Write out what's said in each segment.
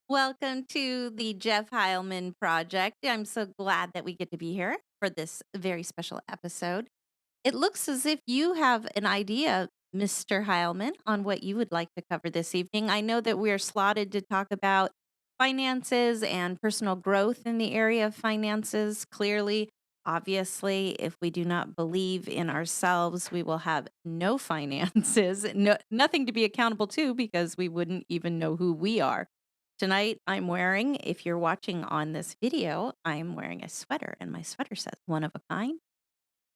Welcome to the Jeff Heilman Project. I'm so glad that we get to be here for this very special episode. It looks as if you have an idea, Mr. Heilman, on what you would like to cover this evening. I know that we're slotted to talk about finances and personal growth in the area of finances. Clearly, obviously, if we do not believe in ourselves, we will have no finances, nothing to be accountable to because we wouldn't even know who we are. Tonight, I'm wearing, if you're watching on this video, I'm wearing a sweater, and my sweater says one of a kind.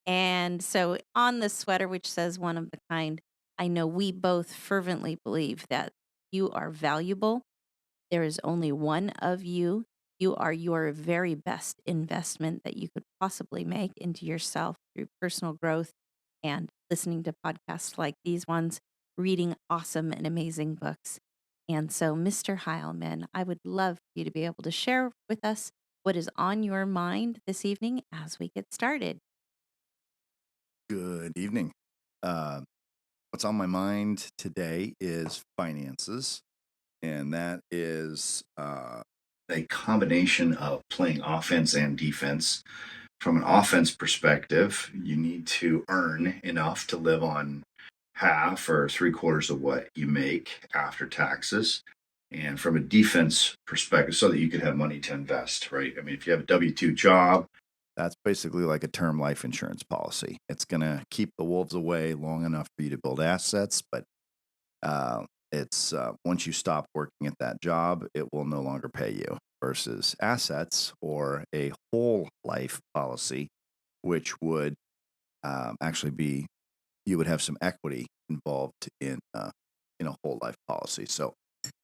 And so on the sweater, which says one of the kind, I know we both fervently believe that you are valuable. There is only one of you. You are your very best investment that you could possibly make into yourself through personal growth and listening to podcasts like these ones, reading awesome and amazing books. And so, Mr. Heilman, I would love for you to be able to share with us what is on your mind this evening as we get started. Good evening. Uh, what's on my mind today is finances, and that is a combination of playing offense and defense. From an offense perspective, you need to earn enough to live on half or three quarters of what you make after taxes. And from a defense perspective, so that you can have money to invest, right? I mean, if you have a W 2 job, that's basically like a term life insurance policy. It's going to keep the wolves away long enough for you to build assets, but it's once you stop working at that job, it will no longer pay you versus assets or a whole life policy, which would actually be you would have some equity involved in a whole life policy. So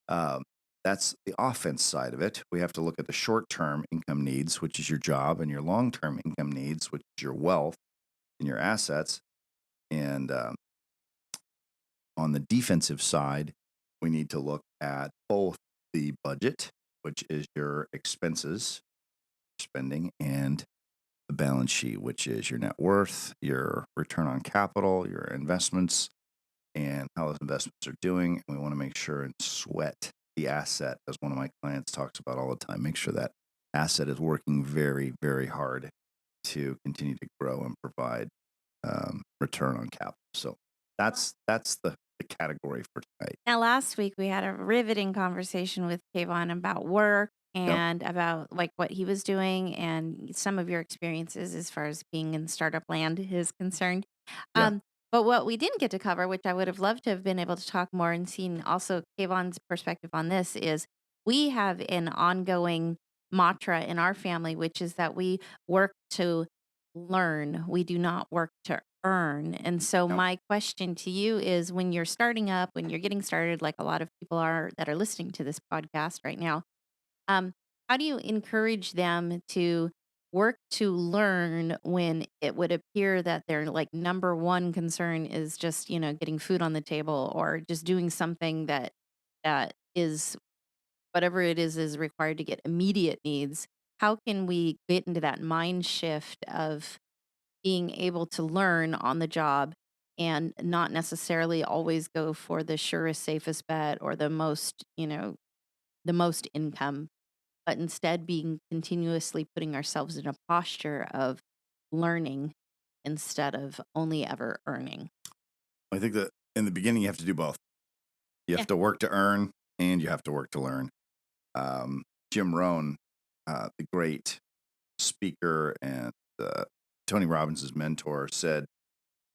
um, that's the offense side of it. We have to look at the short term income needs, which is your job, and your long term income needs, which is your wealth and your assets. And on the defensive side, we need to look at both the budget, which is your expenses, spending, and the balance sheet, which is your net worth, your return on capital, your investments, and how those investments are doing. And we want to make sure and sweat the asset, as one of my clients talks about all the time. Make sure that asset is working very, very hard to continue to grow and provide return on capital. So that's the category for tonight. Now, last week we had a riveting conversation with Kayvon about work Yep. and about like what he was doing and some of your experiences as far as being in startup land is concerned. Yeah. Um, but what we didn't get to cover, which I would have loved to have been able to talk more and seen also Kayvon's perspective on this, is we have an ongoing mantra in our family, which is that we work to learn. We do not work to earn. And so Yep. my question to you is when you're starting up, when you're getting started, like a lot of people are that are listening to this podcast right now, um, how do you encourage them to work to learn when it would appear that their like number one concern is just, getting food on the table or just doing something that is whatever it is required to get immediate needs? How can we get into that mind shift of being able to learn on the job and not necessarily always go for the surest, safest bet or the most income, but instead being continuously putting ourselves in a posture of learning instead of only ever earning. I think that in the beginning you have to do both. You Yeah. have to work to earn, and you have to work to learn. Jim Rohn, the great speaker and uh, Tony Robbins' mentor, said,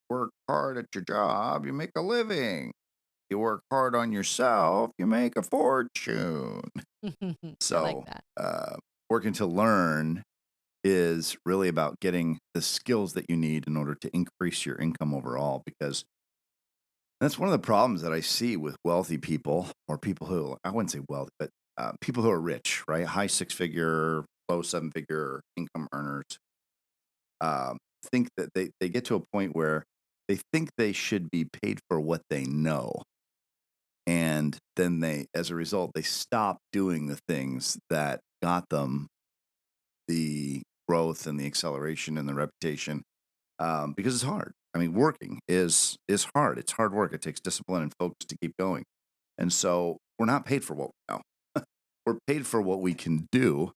"Work hard at your job, you make a living. You work hard on yourself, you make a fortune." I like So, that. working to learn is really about getting the skills that you need in order to increase your income overall. Because that's one of the problems that I see with wealthy people, or people who, I wouldn't say wealthy, but people who are rich, right? High six figure, low seven figure income earners think that they get to a point where they think they should be paid for what they know. And then as a result, they stop doing the things that got them the growth and the acceleration and the reputation, because it's hard. I mean, working is hard. It's hard work. It takes discipline and focus to keep going. And so we're not paid for what we know. we're paid for what we can do,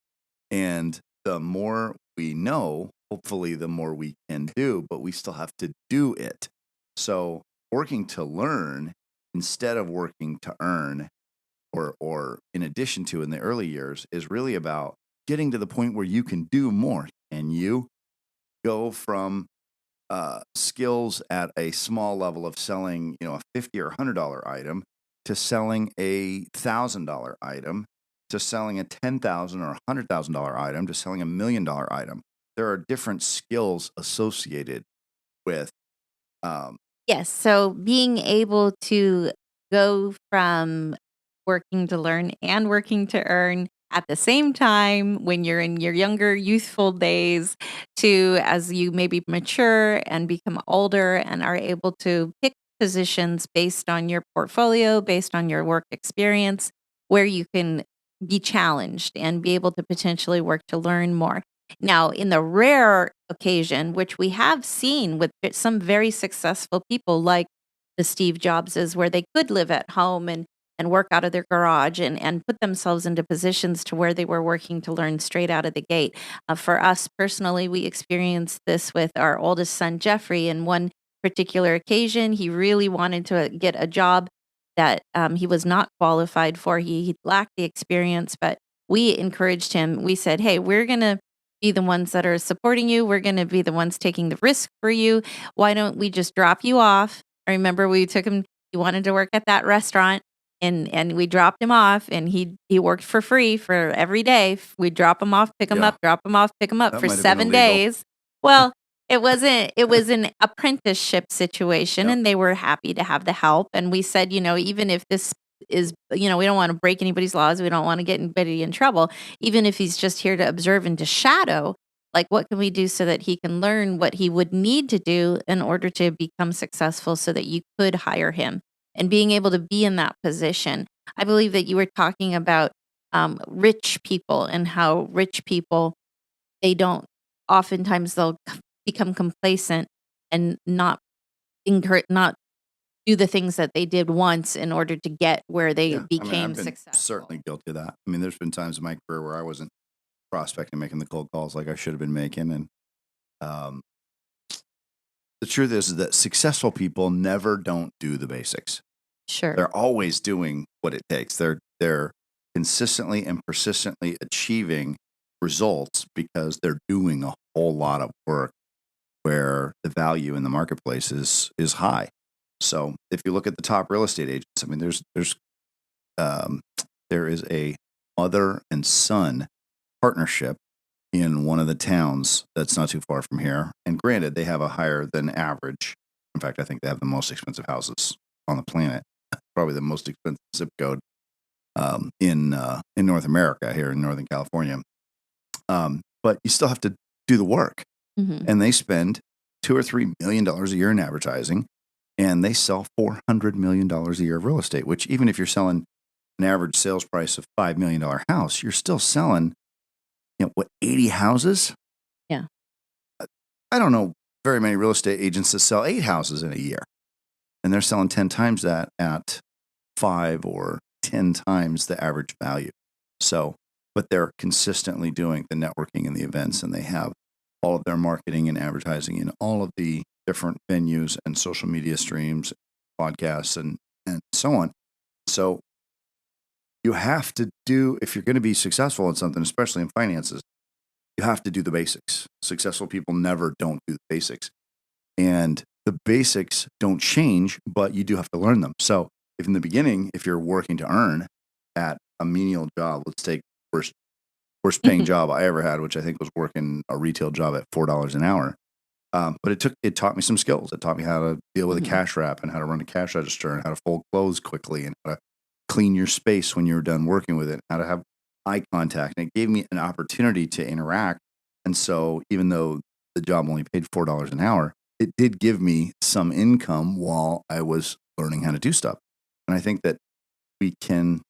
and the more we know, hopefully the more we can do, but we still have to do it. So working to learn instead of working to earn, or in addition to in the early years, is really about getting to the point where you can do more. And you go from skills at a small level of selling, a $50 or $100 item, to selling $1,000 item, to selling a $10,000 or $100,000 item, to selling $1 million item. There are different skills associated with. Um, Yes, so being able to go from working to learn and working to earn at the same time when you're in your younger youthful days to as you maybe mature and become older and are able to pick positions based on your portfolio, based on your work experience, where you can be challenged and be able to potentially work to learn more. Now, in the rare occasion, which we have seen with some very successful people like the Steve Jobses, where they could live at home and work out of their garage and put themselves into positions to where they were working to learn straight out of the gate. For us personally, we experienced this with our oldest son, Jeffrey. In one particular occasion, he really wanted to get a job that he was not qualified for. He lacked the experience, but we encouraged him. We said, hey, we're going to be the ones that are supporting you. We're going to be the ones taking the risk for you. Why don't we just drop you off? I remember we took him, he wanted to work at that restaurant and we dropped him off and he worked for free for every day. We drop him off, pick him yeah, up, drop him off, pick him up that for might have been 7 illegal. days. Well, it was an apprenticeship situation Yep. and they were happy to have the help and we said, even if this is, we don't want to break anybody's laws, we don't want to get anybody in trouble, even if he's just here to observe and to shadow, like what can we do so that he can learn what he would need to do in order to become successful so that you could hire him and being able to be in that position. I believe that you were talking about rich people and how rich people, they don't, oftentimes they'll become complacent and not do the things that they did once in order to get where they Yeah. I mean, became I've been successful. certainly guilty of that. I mean, there's been times in my career where I wasn't prospecting, making the cold calls like I should have been making. And um, the truth is that successful people never don't do the basics. Sure. They're always doing what it takes. They're consistently and persistently achieving results because they're doing a whole lot of work where the value in the marketplace is high. So if you look at the top real estate agents, I mean, um, there is a mother and son partnership in one of the towns that's not too far from here. And granted, they have a higher than average. In fact, I think they have the most expensive houses on the planet, probably the most expensive zip code in North America here in Northern California. But you still have to do the work, Mhm. and they spend $2 or $3 million a year in advertising, and they sell $400 million a year of real estate. Which even if you're selling an average sales price of $5 million house, you're still selling, 80 houses. Yeah. I don't know very many real estate agents that sell 8 houses in a year, and they're selling 10 times that at 5 or 10 times the average value. So, but they're consistently doing the networking and the events, and they have all of their marketing and advertising in all of the different venues and social media streams, podcasts, and so on. So, you have to do, if you're going to be successful in something, especially in finances, you have to do the basics. Successful people never don't do the basics. And the basics don't change, but you do have to learn them. So if in the beginning, if you're working to earn at a menial job, let's take worst paying job I ever had, which I think was working a retail job at $4 an hour. But it taught me some skills. It taught me how to deal with a Mhm. cash wrap and how to run a cash register and how to fold clothes quickly and how to clean your space when you're done working with it, how to have eye contact. And it gave me an opportunity to interact. And so even though the job only paid $4 an hour, it did give me some income while I was learning how to do stuff. And I think that we can,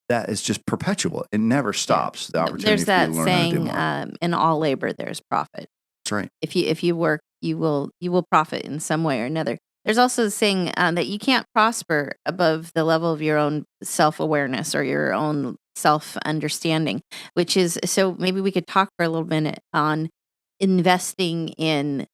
that is just perpetual. It never Yeah. stops. The opportunity There's for you to that learn how to do saying, more. in all labor there's profit. That's right. If you work, you will profit in some way or another. There's also saying that you can't prosper above the level of your own self awareness or your own self understanding, which is so maybe we could talk for a little minute on investing in.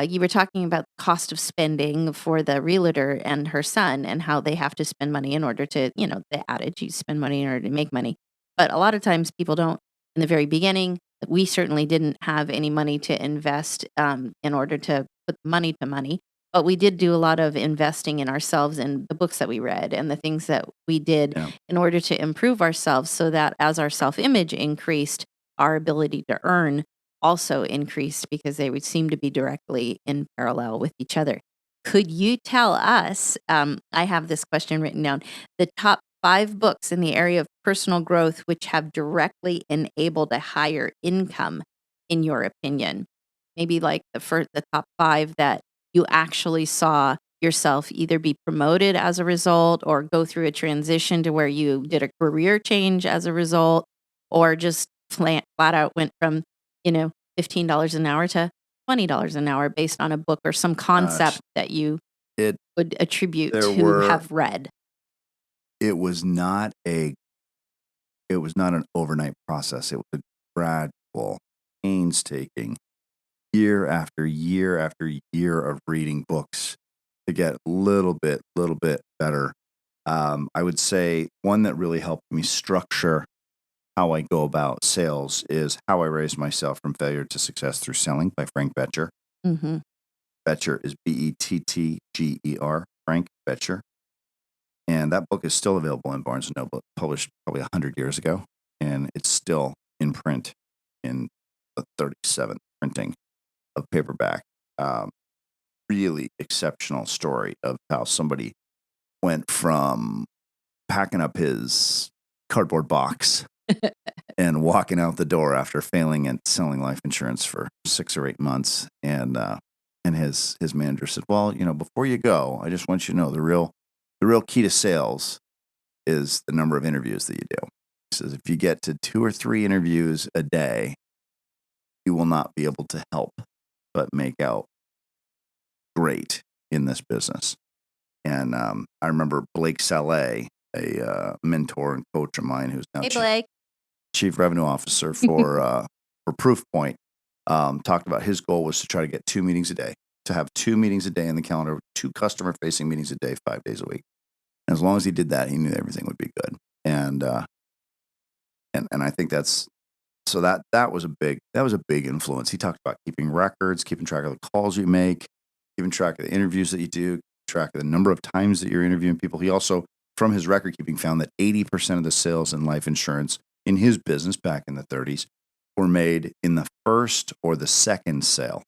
You were talking about the cost of spending for the realtor and her son and how they have to spend money in order to, the adage, you spend money in order to make money. But a lot of times people don't in the very beginning. We certainly didn't have any money to invest in order to put money to money, but we did do a lot of investing in ourselves and the books that we read and the things that we did Yeah. in order to improve ourselves so that as our self-image increased, our ability to earn also increased because they would seem to be directly in parallel with each other. Could you tell us, I have this question written down, the top 5 books in the area of personal growth which have directly enabled a higher income in your opinion? Maybe like the top 5 that you actually saw yourself either be promoted as a result or go through a transition to where you did a career change as a result or just flat out went from, $15 an hour to $20 an hour based on a book or some concept Gosh, that you it would attribute there to were have read. it was not a it was not an overnight process. It was a gradual, painstaking, year after year after year of reading books to get little bit better. I would say one that really helped me structure how I go about sales is How I Raised Myself from Failure to Success Through Selling by Frank Betcher. Mhm. Betcher is Bettger, Frank Betcher. And that book is still available in Barnes& and Noble, published probably 100 years ago, and it's still in print in the 37th printing of paperback. Um, Really exceptional story of how somebody went from packing up his cardboard box and walking out the door after failing at selling life insurance for 6 or 8 months. And his manager said, "Well, before you go, I just want you to know the real key to sales is the number of interviews that you do." He says, "If you get to 2 or 3 interviews a day, you will not be able to help but make out great in this business." And I remember Blake Saleh, a mentor and coach of mine, who's now Hey, Blake. chief revenue officer for Proofpoint, talked about his goal was to try to get 2 meetings a day, to have 2 meetings a day in the calendar, 2 customer-facing meetings a day, 5 days a week. And as long as he did that, he knew everything would be good. And I think that's so that was a big influence. He talked about keeping records, keeping track of the calls you make, keeping track of the interviews that you do, track of the number of times that you're interviewing people. He also, from his record keeping, found that 80% of the sales in life insurance in his business back in the 30s were made in the first or the second sale.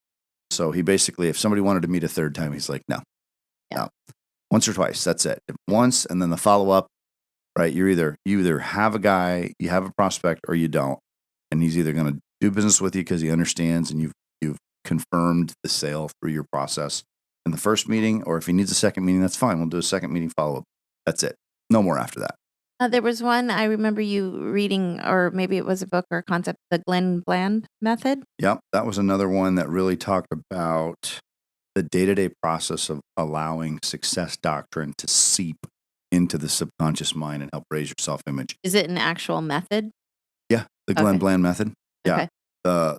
So he basically, if somebody wanted to meet a third time, he's like, no, Yeah. no, once or twice, that's it. Once, and then the follow up, right? You either have a guy, you have a prospect, or you don't, and he's either going to do business with you because he understands and you've confirmed the sale through your process in the first meeting, or if he needs a second meeting, that's fine. We'll do a second meeting follow up. That's it. No more after that. There was one I remember you reading, or maybe it was a book or a concept, the Glenn Bland method. Yep, that was another one that really talked about the day-to-day process of allowing success doctrine to seep into the subconscious mind and help raise your self-image. Is it an actual method? Yeah, the Glenn Okay. Bland method. Yeah. Okay.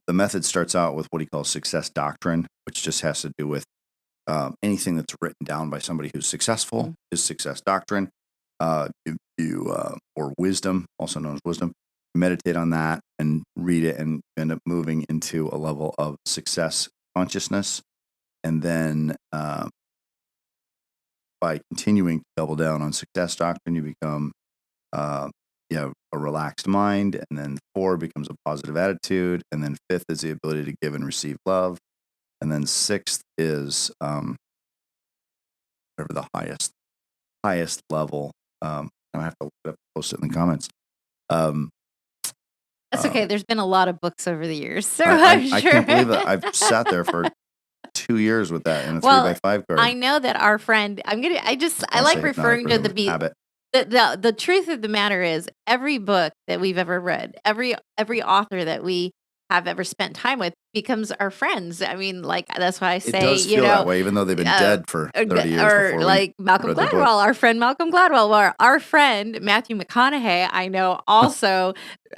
The method starts out with what he calls success doctrine, which just has to do with anything that's written down by somebody who's successful Mm. is success doctrine. Or wisdom, also known as wisdom. Meditate on that and read it, and end up moving into a level of success consciousness. And then by continuing to double down on success doctrine, you become uh, a relaxed mind. And then 4 becomes a positive attitude. And then 5th is the ability to give and receive love. And then 6th is whatever the highest level. I have to look it up, post it in the comments. Um, That's okay. There's been a lot of books over the years, so I, I'm I, I sure. can't believe it. I've sat there for 2 years with that in a 3 by Well, 5 card. I know that our friend, I I'll like say hypnotic referring to rhythm habit. the truth of the matter is every book that we've ever read, every author that we have ever spent time with becomes our friends. I mean, like, that's why I It say, does feel that way, even though they've been uh, dead for 30 years or before we like Malcolm read their book. Gladwell, our friend Malcolm Gladwell, or our friend Matthew McConaughey, I know also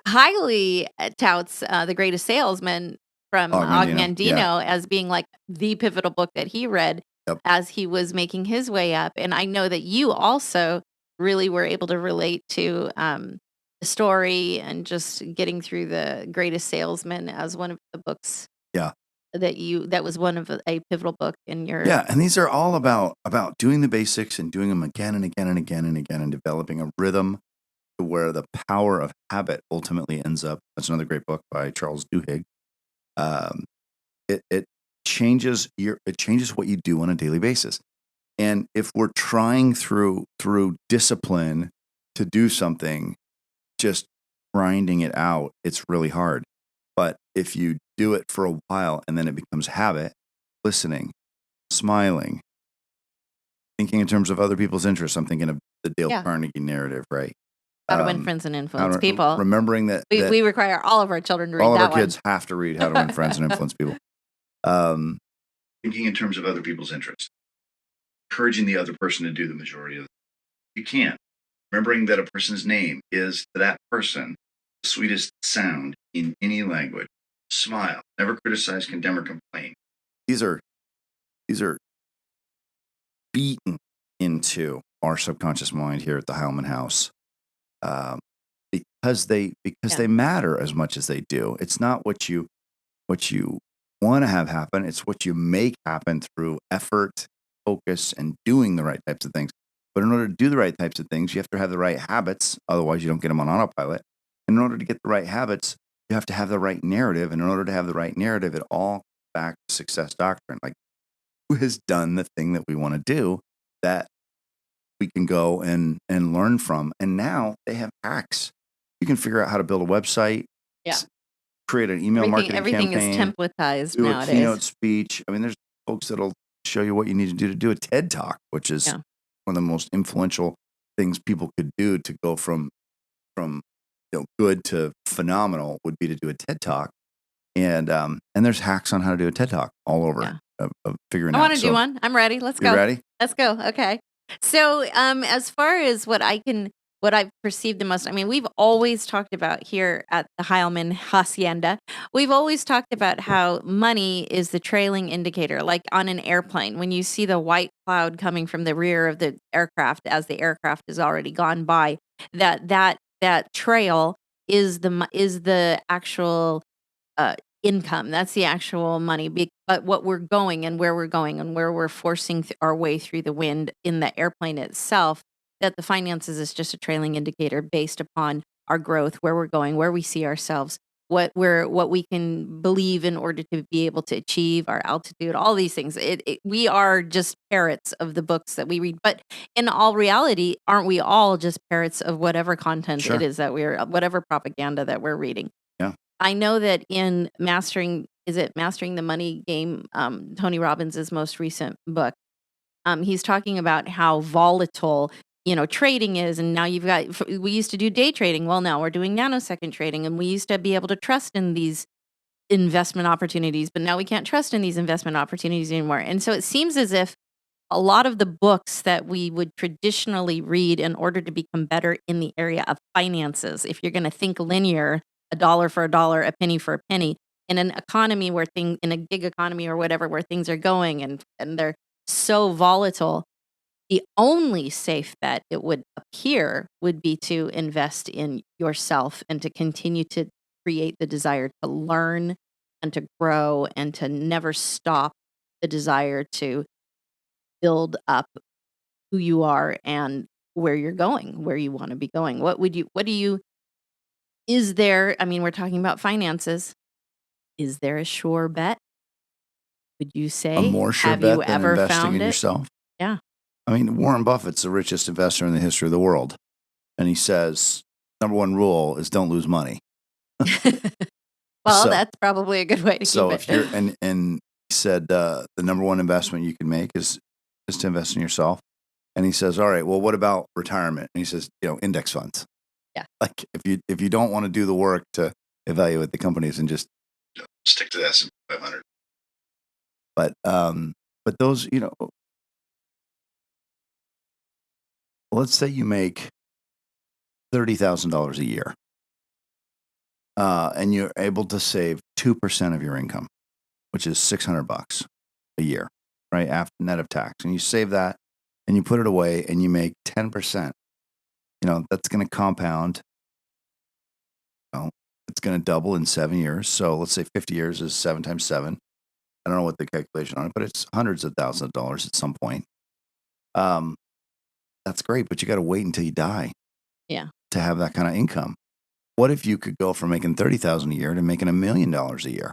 highly touts The Greatest Salesman from Og Mandino. Yeah. Mandino as being like the pivotal book that he read Yep. as he was making his way up. And I know that you also really were able to relate to the story and just getting through The Greatest Salesman as one of the books Yeah. that was one of a pivotal book in your Yeah. And these are all about doing the basics and doing them again and again and again and again and developing a rhythm to where the power of habit ultimately ends up. That's another great book by Charles Duhigg. Um, it changes what you do on a daily basis. And if we're trying through discipline to do something, just grinding it out, it's really hard. But if you do it for a while and then it becomes habit, listening, smiling, thinking in terms of other people's interests. I'm thinking of the Dale yeah. Carnegie narrative, right? How to Win Friends and How Influence to, People. remembering that We require all of our children to read all of that our kids have to read How to Win Friends and Influence People. Thinking in terms of other people's interests, encouraging the other person to do the majority of it. You can't. Remembering that a person's name is to that person the sweetest sound in any language. Smile. Never criticize, condemn, or complain. These are beaten into our subconscious mind here at the Heilman House, because they matter as much as they do. It's not what you want to have happen. It's what you make happen through effort, focus, and doing the right types of things. But in order to do the right types of things, you have to have the right habits. Otherwise, you don't get them on autopilot. And in order to get the right habits, you have to have the right narrative. And in order to have the right narrative, it all back to success doctrine. Like, who has done the thing that we want to do that we can go and learn from? And now they have hacks. You can figure out how to build a website, create an email marketing everything campaign, is templatized do nowadays. a keynote speech. I mean, there's folks that'll show you what you need to do a TED Talk, which is one of the most influential things people could do to go from good to phenomenal would be to do a TED Talk. And there's hacks on how to do a TED Talk all over of figuring out. I want to do one. I'm ready. Let's go. You ready? Let's go. Okay. So, as far as what I've perceived the most, I mean, we've always talked about here at the Heilman Hacienda, we've always talked about how money is the trailing indicator, like on an airplane. When you see the white cloud coming from the rear of the aircraft as the aircraft has already gone by, that trail is the actual income. That's the actual money. But what we're going and where we're going and where we're forcing our way through the wind in the airplane itself, that the finances is just a trailing indicator based upon our growth, where we're going, where we see ourselves, what we can believe in order to be able to achieve our altitude, all these things. We are just parrots of the books that we read. But in all reality, aren't we all just parrots of whatever content it is that whatever propaganda that we're reading? Yeah. I know that in Mastering the Money Game, Tony Robbins' most recent book, he's talking about how volatile, trading is. And now we used to do day trading. Well, now we're doing nanosecond trading. And we used to be able to trust in these investment opportunities, but now we can't trust in these investment opportunities anymore. And so it seems as if a lot of the books that we would traditionally read in order to become better in the area of finances, if you're going to think linear, a dollar for a dollar, a penny for a penny, in an economy in a gig economy or whatever, where things are going and they're so volatile, the only safe bet it would appear would be to invest in yourself and to continue to create the desire to learn and to grow and to never stop the desire to build up who you are and where you're going, where you want to be going. Is there, I mean, we're talking about finances. Is there a sure bet? Would you say? A more sure Have bet you than ever investing found in it? yourself? Yeah. I mean, Warren Buffett's the richest investor in the history of the world. And he says, number one rule is don't lose money. Well, that's probably a good way to keep it. So if you're, and he said, the number one investment you can make is to invest in yourself. And he says, all right, well, what about retirement? And he says, index funds. Yeah. Like if you don't want to do the work to evaluate the companies and just stick to the S&P 500. But those, let's say you make $30,000 a year, and you're able to save 2% of your income, which is $600 a year, right? After net of tax. And you save that and you put it away and you make 10%. That's going to compound. It's going to double in 7 years. So let's say 50 years is 7 times 7. I don't know what the calculation on it, but it's hundreds of thousands of dollars at some point. That's great, but you got to wait until you die to have that kind of income. What if you could go from making $30,000 a year to making $1 million a year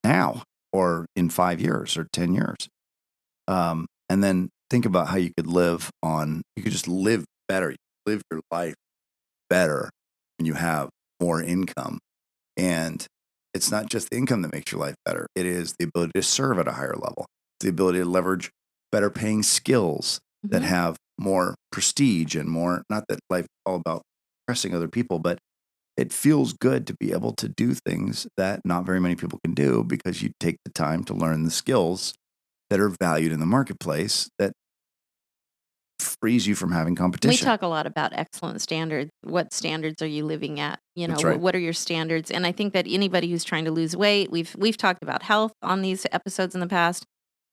now, or in 5 years or 10 years? And then think about how you could you could just live better, live your life better when you have more income. And it's not just the income that makes your life better. It is the ability to serve at a higher level, the ability to leverage better paying skills that have more prestige and more, not that life is all about impressing other people, but it feels good to be able to do things that not very many people can do because you take the time to learn the skills that are valued in the marketplace that frees you from having We competition. talk a lot about excellent standards. What standards are you living at? That's right. What are your standards? And I think that anybody who's trying to lose weight, we've talked about health on these episodes in the past,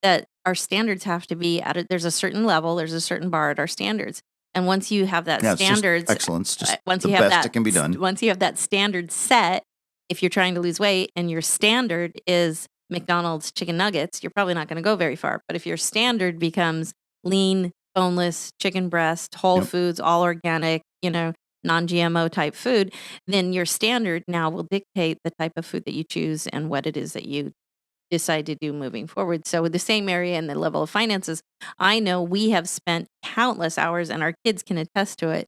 that our standards have to be there's a certain level, there's a certain bar at our standards. And once you have that Yeah, it's just standards, excellence, just once the you have best it can be done. once you have that standard set, if you're trying to lose weight and your standard is McDonald's chicken nuggets, you're probably not going to go very far. But if your standard becomes lean, boneless, chicken breast, whole Yep. foods, all organic, non-GMO type food, then your standard now will dictate the type of food that you choose and what it is that you decide to do moving forward. So with the same area and the level of finances, I know we have spent countless hours, and our kids can attest to it,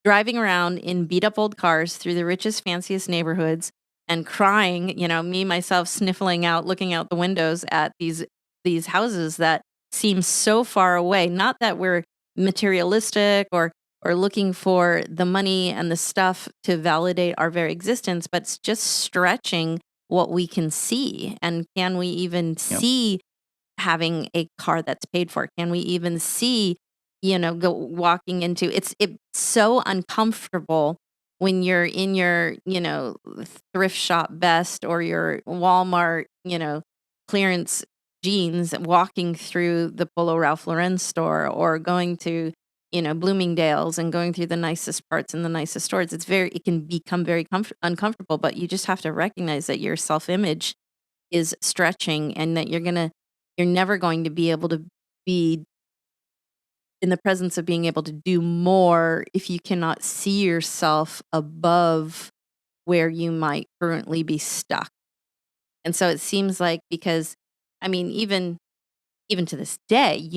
driving around in beat up old cars through the richest, fanciest neighborhoods and crying, me, myself sniffling out, looking out the windows at these houses that seem so far away. Not that we're materialistic or looking for the money and the stuff to validate our very existence, but it's just stretching what we can see. And can we even Yep. see having a car that's paid for? Can we even see, go walking into it's so uncomfortable when you're in your, thrift shop best or your Walmart, clearance jeans walking through the Polo Ralph Lauren store or going to, Bloomingdale's and going through the nicest parts and the nicest stores. It can become very uncomfortable, but you just have to recognize that your self-image is stretching and that you're never going to be able to be in the presence of being able to do more if you cannot see yourself above where you might currently be stuck. And so it seems like because I mean even to this day,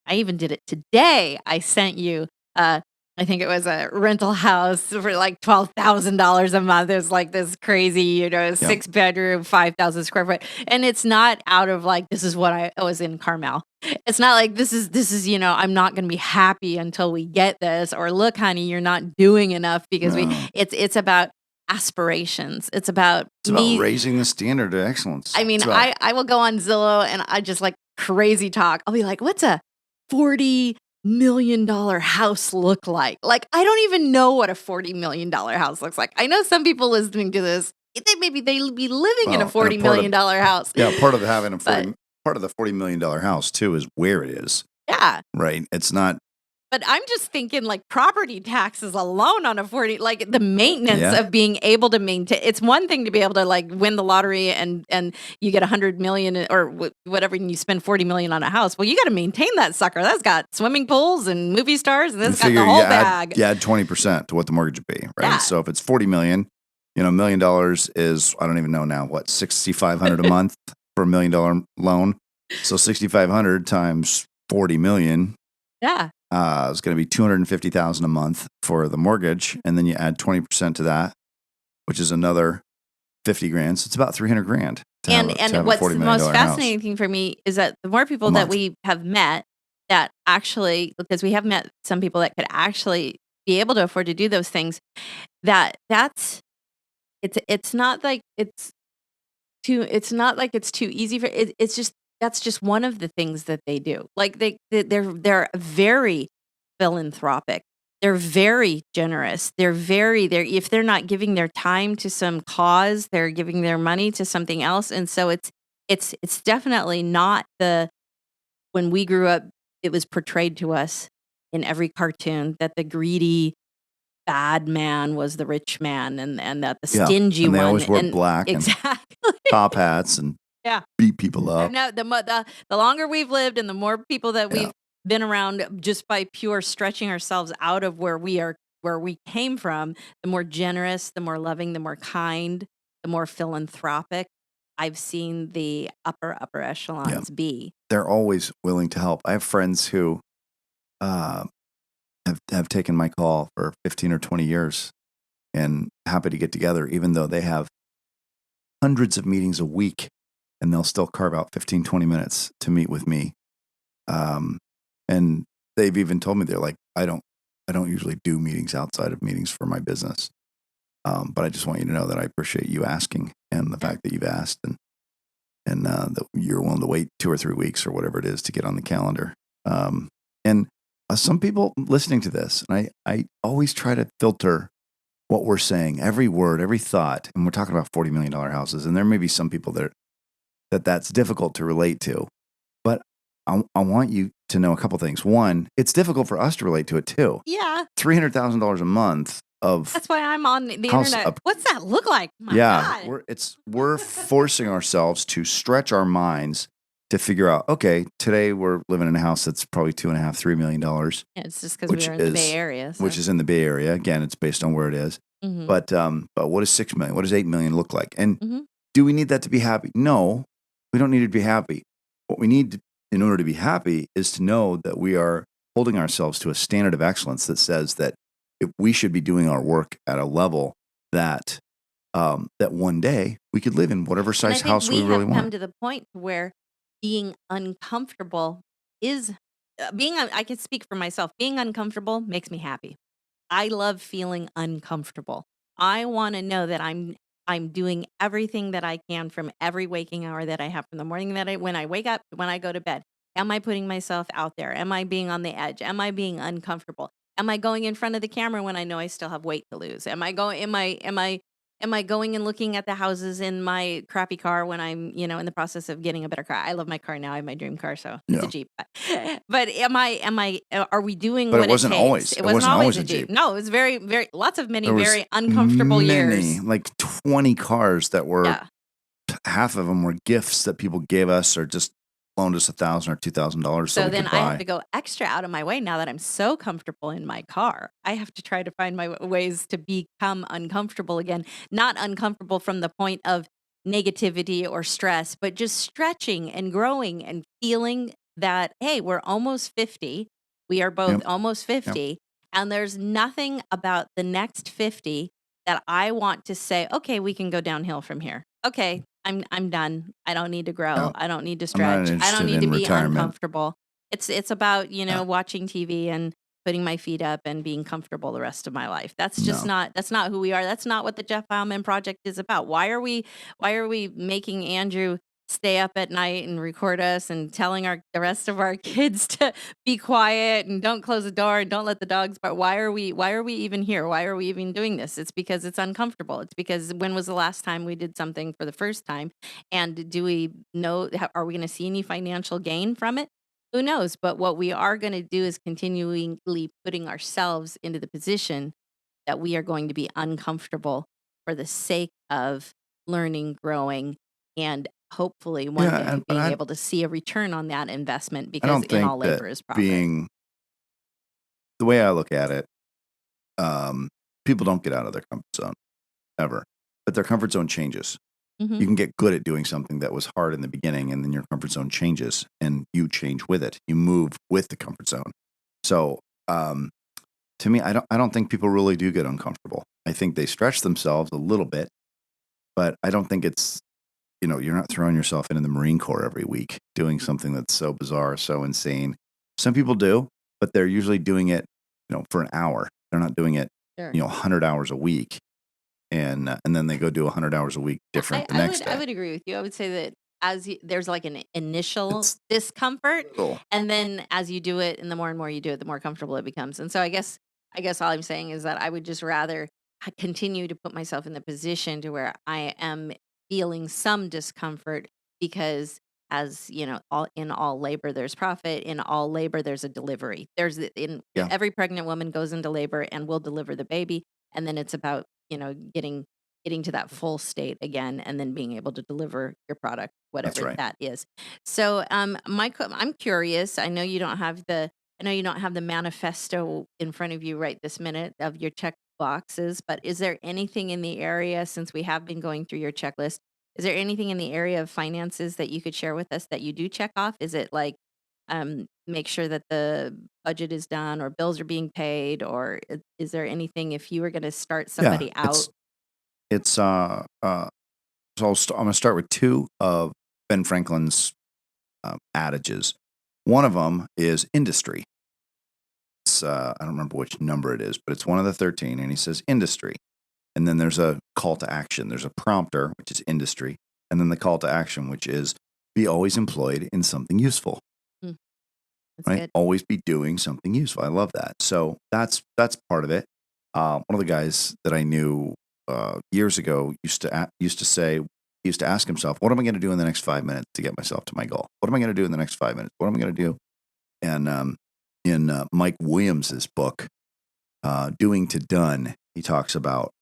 I even did it today. I sent you I think it was a rental house for like $12,000 a month. It was like this crazy, Yep. 6-bedroom, 5,000 square foot. And it's not out of like, this is what I was in Carmel. It's not like this is, I'm not going to be happy until we get this, or look, honey, you're not doing enough because No. it's about aspirations. It's about It's about me. raising the standard of excellence. I mean, It's about- I will go on Zillow and I just like crazy talk. I'll be like, what's a $40 million house look like? Like, I don't even know what a $40 million house looks like. I know some people listening to this, maybe they'll be living in a $40 million house. Yeah, part of having But- part of the $40 million house too is where it is, Yeah. right? It's not. But I'm just thinking like property taxes alone on a 40, like the maintenance Yeah. of being able to maintain. It's one thing to be able to like win the lottery and you get 100 million or whatever, and you spend 40 million on a house. Well, you got to maintain that sucker. That's got swimming pools and movie stars, and that's got the whole bag. You add 20% to what the mortgage would be, right? Yeah. So if it's $40 million, $1 million is, I don't even know now, what, $6,500 a month for $1 million loan. So 6,500 times 40 million. Yeah. It's going to be $250,000 a month for the mortgage, and then you add 20% to that, which is another 50 grand. So it's about 300 grand. And what's the most fascinating house. thing for me is that the more people that we have met that actually, because we have met some people that could actually be able to afford to do those things, it's not like it's not like it's too easy for it's just that's just one of the things that they do. Like they're very philanthropic. They're very generous. They're if they're not giving their time to some cause, they're giving their money to something else. And so it's definitely not the when we grew up, it was portrayed to us in every cartoon that the greedy bad man was the rich man and that the Yeah, stingy and they one always wore and black and exactly. top hats and Yeah. beat people I up. know the longer we've lived and the more people that Yeah, we've been around just by pure stretching ourselves out of where we came from, the more generous, the more loving, the more kind, the more philanthropic I've seen the upper yeah. echelons be. They're always willing to help. I have friends who uh, have taken my call for 15 or 20 years and happy to get together, even though they have hundreds of meetings a week, and they'll still carve out 15, 20 minutes to meet with me. And they've even told me, they're like, I don't usually do meetings outside of meetings for my business. But I just want you to know that I appreciate you asking and the fact that you've asked and that you're willing to wait 2 or 3 weeks or whatever it is to get on the calendar. And some people listening to this, and I always try to filter what we're saying, every word, every thought. And we're talking about $40 million houses. And there may be some people that's difficult to relate to. But I want you to know a couple things. One, it's difficult for us to relate to it too. Yeah. $300,000 a month of That's why I'm on the house internet. up. What's that look like? My Yeah, God. we're forcing ourselves to stretch our minds to figure out, okay, today we're living in a house that's probably $2.5–3 million, Yeah, it's just because we which are in the Bay is Area. which So. is in the Bay Area. Again, it's based on where it is. Hmm. But what does 6 million? What does 8 million look like? And Hmm. do we need that to be happy? No, we don't need to be happy. What we need in order to be happy is to know that we are holding ourselves to a standard of excellence that says that if we should be doing our work at a level that that one day we could live in whatever And I size think house we we really have come want. to the point where being uncomfortable is I can speak for myself. Being uncomfortable makes me happy. I love feeling uncomfortable. I want to know that I'm doing everything that I can from every waking hour that I have from the morning that I when I wake up to when I go to bed. Am I putting myself out there? Am I being on the edge? Am I being uncomfortable? Am I going in front of the camera when I know I still have weight to lose? Am I going and looking at the houses in my crappy car when I'm, in the process of getting a better car? I love my car now. I have my dream car, so it's a Yeah, Jeep. But are we doing but it what it wasn't takes? always. It It wasn't wasn't always always a a Jeep. Jeep. No, it was many There was very uncomfortable many, years. like 20 cars that were Yeah. half of them were gifts that people gave us or just loaned us $1,000 or $2,000 so So we then could I have buy. to go extra out of my way now that I'm so comfortable in my car. I have to try to find my ways to become uncomfortable again. Not uncomfortable from the point of negativity or stress, but just stretching and growing and feeling that, hey, we're almost 50. We are both Yep, almost yep, 50. And there's nothing about the next 50 that I want to say, okay, we can go downhill from here. Okay, I'm done. I don't need to grow. yep. I don't need to I'm not stretch. I don't interested need to in be retirement. uncomfortable. It's about, Yeah, watching TV and putting my feet up and being comfortable the rest of my life. no. That's not who we are. That's not what the Jeff Heilman Project is about. Why are we making Andrew stay up at night and record us and telling the rest of our kids to be quiet and don't close the door and don't let the dogs bark? Why are we even here? Why are we even doing this? It's because it's uncomfortable. It's because when was the last time we did something for the first time? And do we know, are we going to see any financial gain from it? Who knows? But what we are going to do is continually putting ourselves into the position that we are going to be uncomfortable for the sake of learning, growing, and hopefully one Yeah, day but being able to see a return on that investment I because don't in think all that labor is profit. being the way I look at it, um, people don't get out of their comfort zone ever, but their comfort zone changes. Hmm. You can get good at doing something that was hard in the beginning, and then your comfort zone changes, and you change with it. You move with the comfort zone. So, to me, I don't think people really do get uncomfortable. I think they stretch themselves a little bit, but I don't think it's you're not throwing yourself into the Marine Corps every week doing something that's so bizarre, so insane. Some people do, but they're usually doing it, for an hour. They're not doing it, Sure. 100 hours a week. and then they go do 100 hours a week Yeah, different the next I day. would agree with you. I would say that there's like an initial It's discomfort, little, and then as you do it, and the more and more you do it, the more comfortable it becomes. And so I guess all I'm saying is that I would just rather continue to put myself in the position to where I am feeling some discomfort because as you know, all in all labor there's profit, in all labor there's a delivery. In yeah, every pregnant woman goes into labor and will deliver the baby, and then it's about, getting to that full state again and then being able to deliver your product, that's whatever right. that is. So, I'm curious. I know you don't have the manifesto in front of you right this minute of your check boxes, but is there anything in the area, since we have been going through your checklist, is there anything in the area of finances that you could share with us that you do check off? Is it like, make sure that the budget is done or bills are being paid, or is there anything if you were going to start Yeah, somebody out? it's so I'm gonna start with two of Ben Franklin's adages. One of them is industry. It's I don't remember which number it is, but it's one of the 13, and he says industry. And then there's a call to action. There's a prompter, which is industry, and then the call to action, which is be always employed in something useful. Mm, that's Right? good. Always be doing something useful. I love that. So that's part of it. One of the guys that I knew years ago used to ask himself, "What am I going to do in the next 5 minutes to get myself to my goal? What am I going to do in the next 5 minutes? What am I going to do?" And in Mike Williams's book, "Doing to Done," he talks about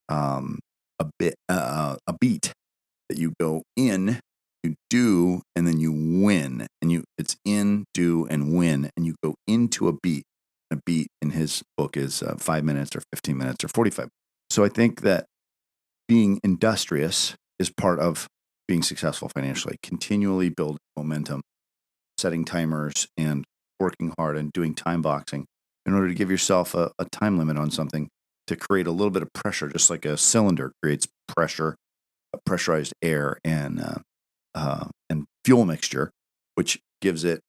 um, a beat that you go in, you do, and then you win. And it's in, do, and win. And you go into a beat. A beat in his book is 5 minutes or 15 minutes or 45. So I think that being industrious is part of being successful financially, continually building momentum, setting timers, and working hard and doing time boxing in order to give yourself a time limit on something to create a little bit of pressure, just like a cylinder creates pressure, pressurized air and fuel mixture, which gives it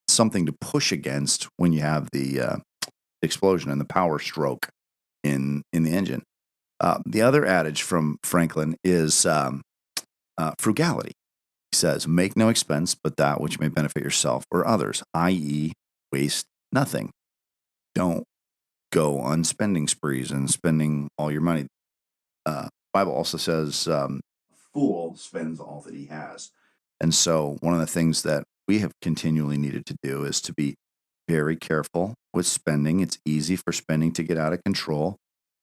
something to push against when you have the explosion and the power stroke in the engine. The other adage from Franklin is frugality. He says, "Make no expense but that which may benefit yourself or others," i.e., waste nothing. Don't go on spending sprees and spending all your money. Bible also says, "Fool spends all that he has." And so, one of the things that we have continually needed to do is to be very careful with spending. It's easy for spending to get out of control,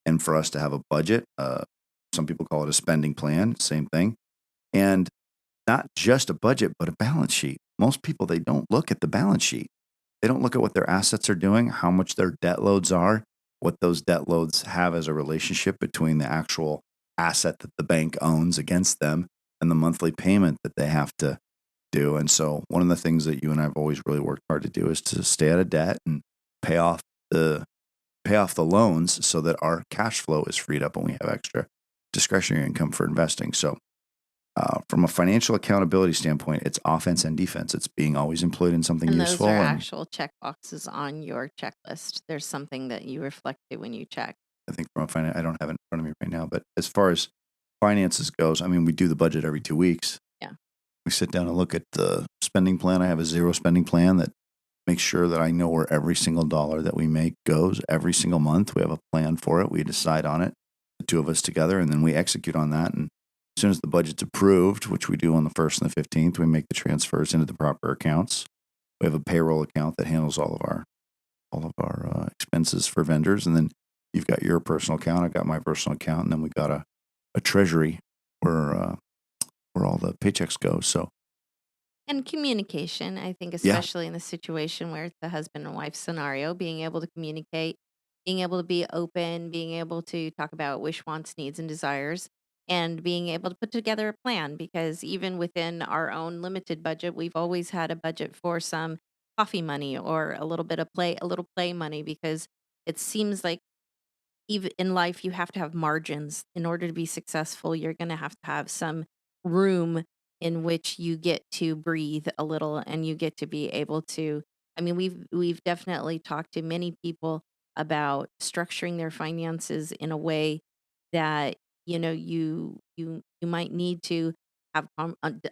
and for us to have a budget. Some people call it a spending plan. Same thing, and not just a budget, but a balance sheet. Most people, they don't look at the balance sheet. They don't look at what their assets are doing, how much their debt loads are, what those debt loads have as a relationship between the actual asset that the bank owns against them and the monthly payment that they have to do. And so, one of the things that you and I have always really worked hard to do is to stay out of debt and pay off the pay off the loans so that our cash flow is freed up and we have extra discretionary income for investing. So, from a financial accountability standpoint, it's offense and defense. It's being always employed in something And those are useful. And actual check boxes on your checklist. There's something that you reflect to when you check. I think from a I don't have it in front of me right now, but as far as finances goes, I mean, we do the budget every 2 weeks. Yeah. We sit down and look at the spending plan. I have a zero spending plan that makes sure that I know where every single dollar that we make goes every single month. We have a plan for it. We decide on it, the two of us together, and then we execute on that. And as soon as the budget's approved, which we do on the 1st and the 15th, we make the transfers into the proper accounts. We have a payroll account that handles all of our expenses for vendors, and then you've got your personal account. I've got my personal account, and then we've got a treasury where all the paychecks go. So And communication, I think, yeah, especially in the situation where it's a husband and wife scenario, being able to communicate, being able to be open, being able to talk about wish, wants, needs, and desires, and being able to put together a plan. Because even within our own limited budget, we've always had a budget for some coffee money or a little play money, because it seems like even in life, you have to have margins. In order to be successful, you're gonna have to have some room in which you get to breathe a little and you get to be able to, I mean, we've definitely talked to many people about structuring their finances in a way that, you might need to have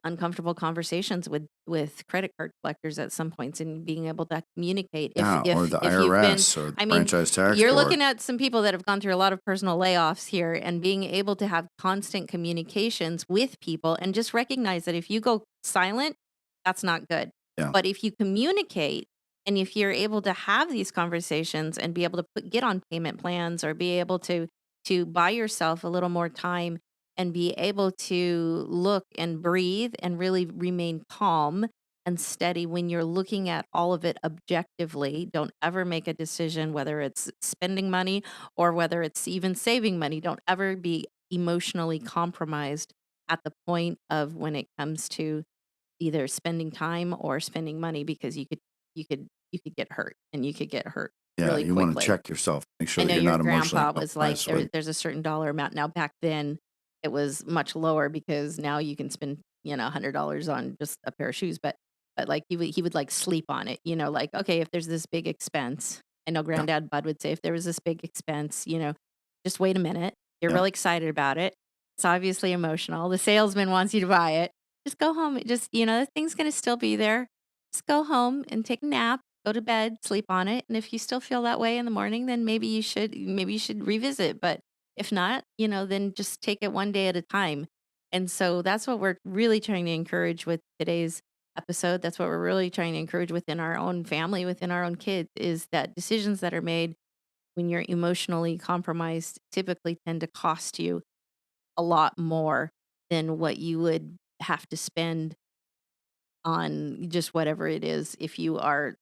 uncomfortable conversations with credit card collectors at some points, and being able to communicate if Yeah, or the if you've been IRS or the I mean, Franchise Tax you're Board. looking at some people that have gone through a lot of personal layoffs here, and being able to have constant communications with people and just recognize that if you go silent, that's not good. Yeah, But if you communicate and if you're able to have these conversations and be able to get on payment plans, or be able to buy yourself a little more time and be able to look and breathe and really remain calm and steady when you're looking at all of it objectively. Don't ever make a decision whether it's spending money or whether it's even saving money. Don't ever be emotionally compromised at the point of when it comes to either spending time or spending money, because you could get hurt, and you could get hurt yeah, really you wanna quickly. check yourself, make I sure that know you're your not emotionally grandpa was like, compromised, so there's a certain dollar amount. Now back then, it was much lower because now you can spend, $100 on just a pair of shoes, but, like, he would, like, sleep on it, like, "Okay, if there's this big expense." I know yeah, Granddad Bud would say, "If there was this big expense, just wait a minute. You're yeah, really excited about it. It's obviously emotional. The salesman wants you to buy it. Just go home. Just, the thing's gonna still be there. Just go home and take a nap, go to bed, sleep on it, and if you still feel that way in the morning, then maybe you should revisit, but if not, then just take it one day at a time." And so that's what we're really trying to encourage with today's episode. That's what we're really trying to encourage within our own family, within our own kids, is that decisions that are made when you're emotionally compromised typically tend to cost you a lot more than what you would have to spend on just whatever it is if you are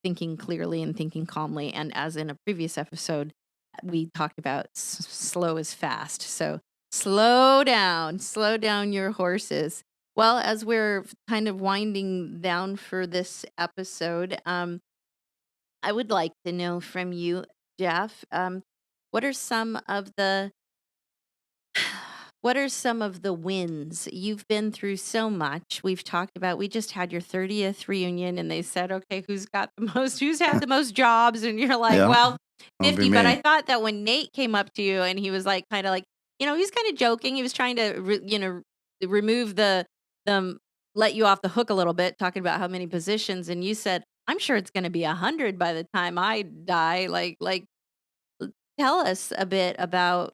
thinking clearly and thinking calmly. And as in a previous episode, we talked about slow is fast. So slow down your horses. Well, as we're kind of winding down for this episode, I would like to know from you, Jeff, what are some of the what are some of the wins? You've been through so much. We've talked about, we just had your 30th reunion, and they said, okay, who's had the most jobs? And you're like, yeah, well, it'll be 50. But I me. thought that when Nate came up to you and he was like, kind of like, he was kind of joking. He was trying to, remove the, let you off the hook a little bit, talking about how many positions. And you said, I'm sure it's going to be 100 by the time I die. Tell us a bit about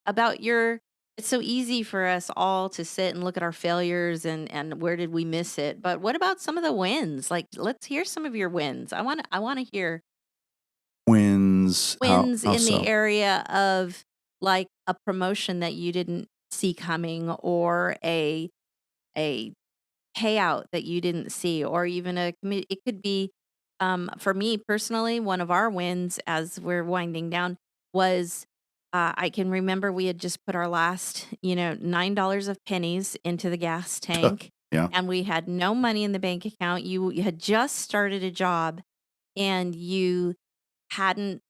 about your it's so easy for us all to sit and look at our failures and where did we miss it, but what about some of the wins? Like, let's hear some of your wins. I wanna hear Wins, wins how in the so? area of, like, a promotion that you didn't see coming, or a payout that you didn't see, or even it could be, for me personally, one of our wins as we're winding down was, I can remember we had just put our last, $9 of pennies into the gas tank, Yeah, and we had no money in the bank account. You had just started a job, and you hadn't,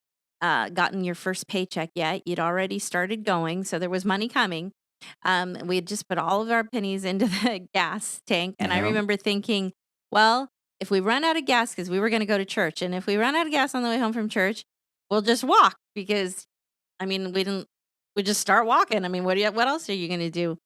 gotten your first paycheck yet. You'd already started going, so there was money coming. We had just put all of our pennies into the gas tank, and I yeah, remember thinking, "Well, if we run out of gas, because we were gonna go to church, and if we run out of gas on the way home from church, we'll just walk, because, I mean, we just start walking. I mean, what else are you gonna do?"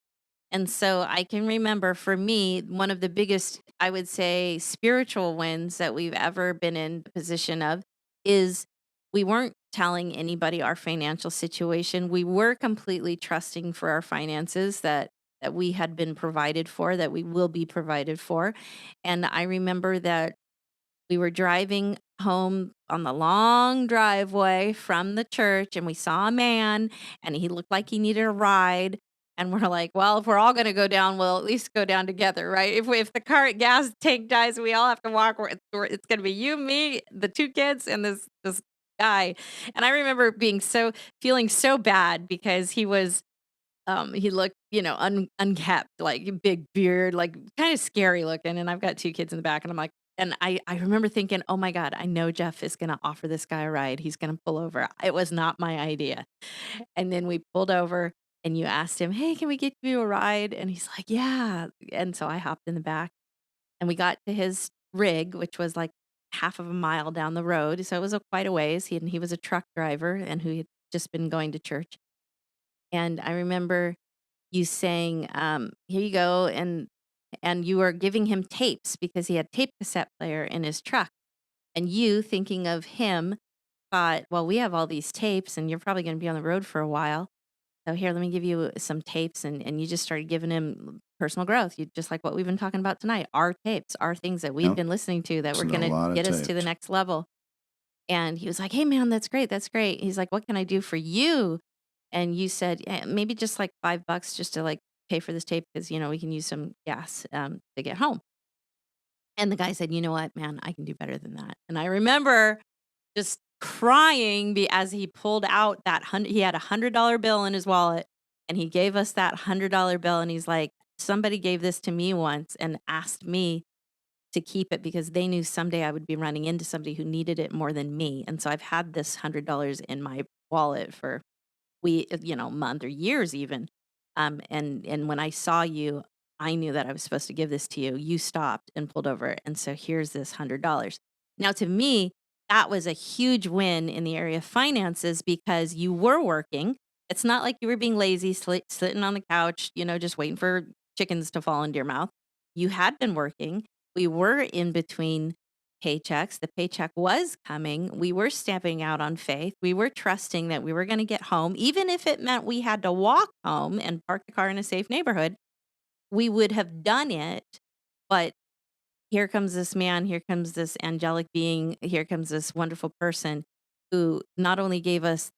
And so I can remember, for me, one of the biggest, I would say, spiritual wins that we've ever been in the position of is we weren't telling anybody our financial situation. We were completely trusting for our finances, that we had been provided for, that we will be provided for. And I remember that we were driving home on the long driveway from the church, and we saw a man, and he looked like he needed a ride. And we're like, well, if we're all going to go down, we'll at least go down together, right? If the car gas tank dies, we all have to walk. It's going to be you, me, the two kids, and this guy. And I remember feeling so bad because he looked, unkempt, like big beard, like kind of scary looking. And I've got two kids in the back, and I'm like, and I remember thinking, oh my God, I know Jeff is going to offer this guy a ride. He's going to pull over. It was not my idea. And then we pulled over, and you asked him, hey, can we get you a ride? And he's like, yeah. And so I hopped in the back, and we got to his rig, which was like half of a mile down the road. So it was quite a ways. He was a truck driver, and who had just been going to church. And I remember you saying, "Here you go," and you were giving him tapes because he had tape cassette player in his truck. And you, thinking of him, thought, "Well, we have all these tapes, and you're probably gonna be on the road for a while. So here, let me give you some tapes," and you just started giving him personal growth. You just like what we've been talking about tonight, our tapes, our things that we've Yep. been listening to that were Listen to a gonna lot of get us to the tapes. next level. And he was like, "Hey, man, that's great, that's great." He's like, "What can I do for you?" And you said, maybe just like $5 just to like pay for this tape because, we can use some gas to get home." And the guy said, "You know what, man, I can do better than that." And I remember just crying as he pulled out he had $100 bill in his wallet and he gave us that $100 bill. And he's like, "Somebody gave this to me once and asked me to keep it because they knew someday I would be running into somebody who needed it more than me. And so I've had this $100 in my wallet for month or years even. And when I saw you, I knew that I was supposed to give this to you. You stopped and pulled over, and so here's this $100." Now, to me, that was a huge win in the area of finances because you were working. It's not like you were being lazy, sitting on the couch, just waiting for chickens to fall into your mouth. You had been working. We were in between paychecks. The paycheck was coming. We were stepping out on faith. We were trusting that we were going to get home, even if it meant we had to walk home and park the car in a safe neighborhood. We would have done it. But here comes this man, here comes this angelic being, here comes this wonderful person who not only gave us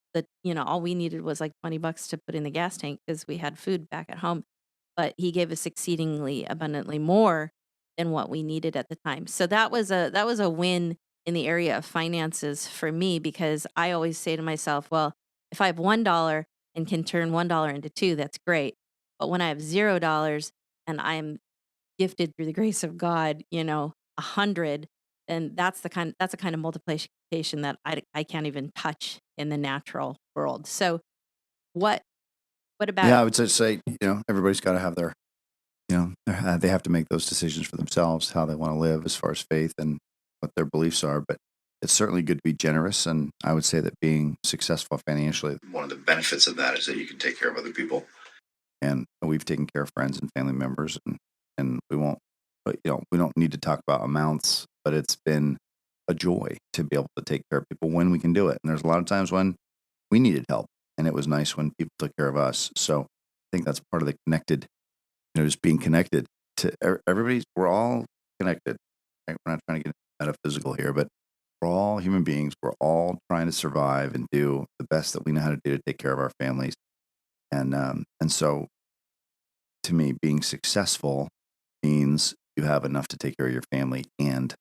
all we needed was like $20 to put in the gas tank because we had food back at home, but he gave us exceedingly abundantly more than what we needed at the time. So that was a win in the area of finances for me because I always say to myself, well, if I have $1 and can turn $1 into 2, that's great. But when I have $0 and I'm gifted through the grace of God, 100, then that's a kind of multiplication that I can't even touch in the natural world. So what what about Yeah, I would say, everybody's got to have their, they have to make those decisions for themselves, how they want to live as far as faith and what their beliefs are. But it's certainly good to be generous. And I would say that being successful financially, one of the benefits of that is that you can take care of other people. And we've taken care of friends and family members, and we won't, but we don't need to talk about amounts, but it's been a joy to be able to take care of people when we can do it. And there's a lot of times when we needed help, and it was nice when people took care of us. So I think that's part of the connected, just being connected to everybody's. We're all connected. Right? We're not trying to get metaphysical here, but we're all human beings. We're all trying to survive and do the best that we know how to do to take care of our families. And so to me, being successful means you have enough to take care of your family and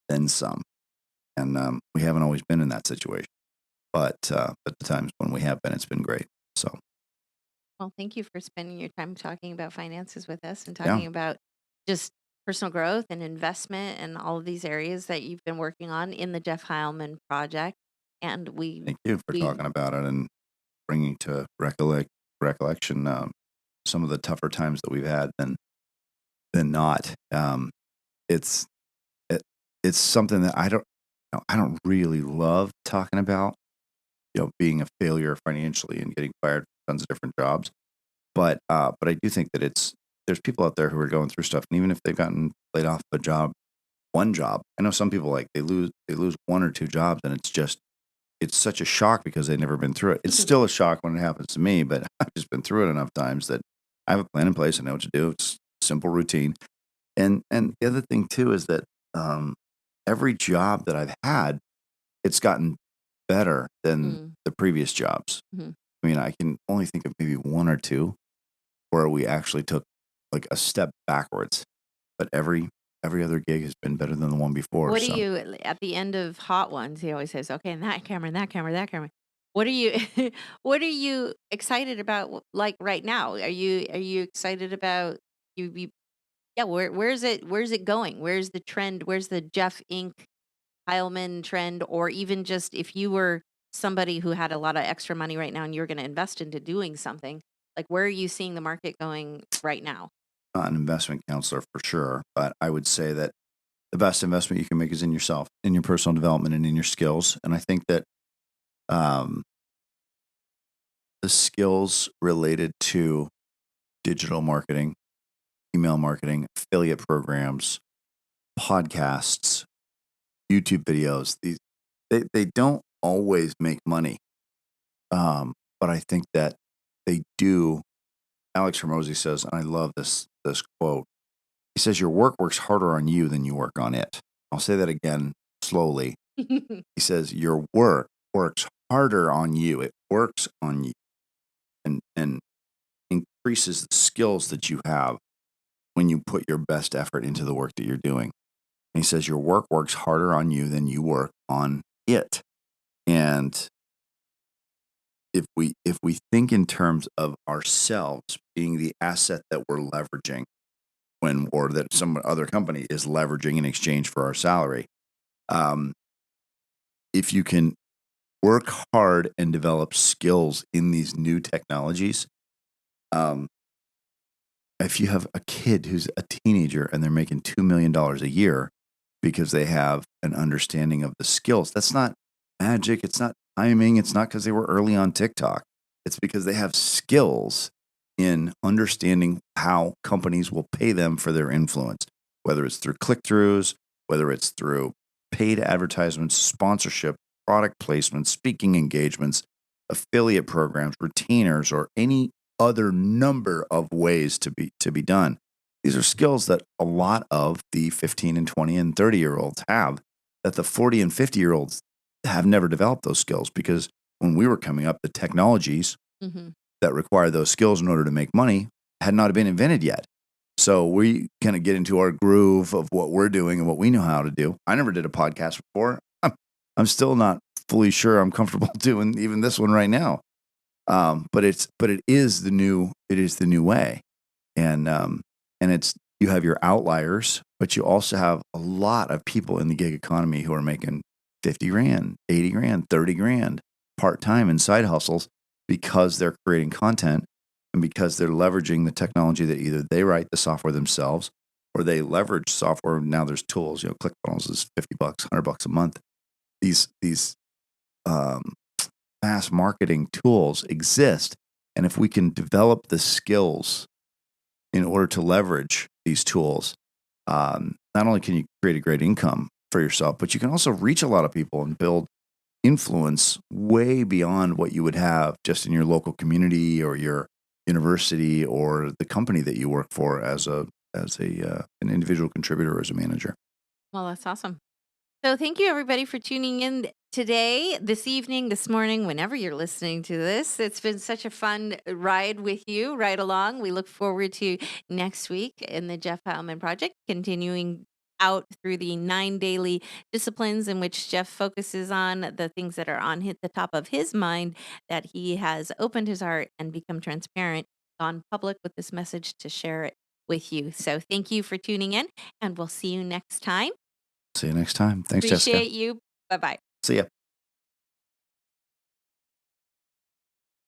then some. And we haven't always been in that situation, but the times when we have been, it's been great. So Well, thank you for spending your time talking about finances with us and yeah, talking about just personal growth and investment and all of these areas that you've been working on in the Jeff Heilman Project. And we thank you for we talking about it and bringing to recollection some of the tougher times that we've had than not. It's it, it's something that I don't really love talking about. Being a failure financially and getting fired from tons of different jobs. But I do think that there's people out there who are going through stuff, and even if they've gotten laid off a job, one job. I know some people like they lose one or two jobs, and it's such a shock because they've never been through it. It's still a shock when it happens to me, but I've just been through it enough times that I have a plan in place. I know what to do. It's simple routine. And the other thing too is that um, every job that I've had, it's gotten better than Mm, the previous jobs. mhm. I mean, I can only think of maybe one or two where we actually took like a step backwards, but every other gig has been better than the one before. What do So you at the end of Hot Ones, he always says, "Okay, and that camera, and that camera, that camera." What are you what are you excited about like right now? Are you excited about you yeah, where's it going? Where's the trend? Where's the Jeff Inc. Heilman trend? Or even just if you were somebody who had a lot of extra money right now and you're gonna invest into doing something, like where are you seeing the market going right now? not an investment counselor for sure, but I would say that the best investment you can make is in yourself, in your personal development, and in your skills. And I think that um, the skills related to digital marketing, email marketing, affiliate programs, podcasts, YouTube videos. They don't always make money, but I think that they do. Alex Hormozy says, and I love this quote. He says, "Your work works harder on you than you work on it." I'll say that again slowly. He says, "Your work works harder on you. It works on you, and increases the skills that you have when you put your best effort into the work that you're doing." And he says, "Your work works harder on you than you work on it." And if we think in terms of ourselves being the asset that we're leveraging or that some other company is leveraging in exchange for our salary, um, if you can work hard and develop skills in these new technologies, um, if you have a kid who's a teenager and they're making $2 million a year because they have an understanding of the skills, that's not magic. It's not timing. It's not because they were early on TikTok. It's because they have skills in understanding how companies will pay them for their influence, whether it's through click throughs, whether it's through paid advertisements, sponsorship, product placement, speaking engagements, affiliate programs, retainers, or any other number of ways to be done. These are skills that a lot of the 15 and 20 and 30-year-olds have, that the 40 and 50-year-olds have never developed those skills, because when we were coming up, the technologies Mhm. that require those skills in order to make money had not been invented yet. So we kind of get into our groove of what we're doing and what we know how to do. I never did a podcast before. I'm still not fully sure I'm comfortable doing even this one right now. But it is the new way. And it's, you have your outliers, but you also have a lot of people in the gig economy who are making 50 grand, 80 grand, 30 grand part-time in side hustles because they're creating content and because they're leveraging the technology that either they write the software themselves or they leverage software. Now there's tools, ClickFunnels is $50, $100 a month. These um, mass marketing tools exist. And if we can develop the skills in order to leverage these tools, not only can you create a great income for yourself, but you can also reach a lot of people and build influence way beyond what you would have just in your local community or your university or the company that you work for as a an individual contributor or as a manager. Well, that's awesome. So, thank you everybody for tuning in today, this evening, this morning, whenever you're listening to this. It's been such a fun ride with you, right along. We look forward to next week in the Jeff Heilman Project, continuing out through the 9 daily disciplines in which Jeff focuses on the things that are on the top of his mind, that he has opened his heart and become transparent, gone public with this message to share it with you. So, thank you for tuning in, and we'll see you next time. See you next time. Thanks, Jessica. Appreciate you. Bye-bye. See ya.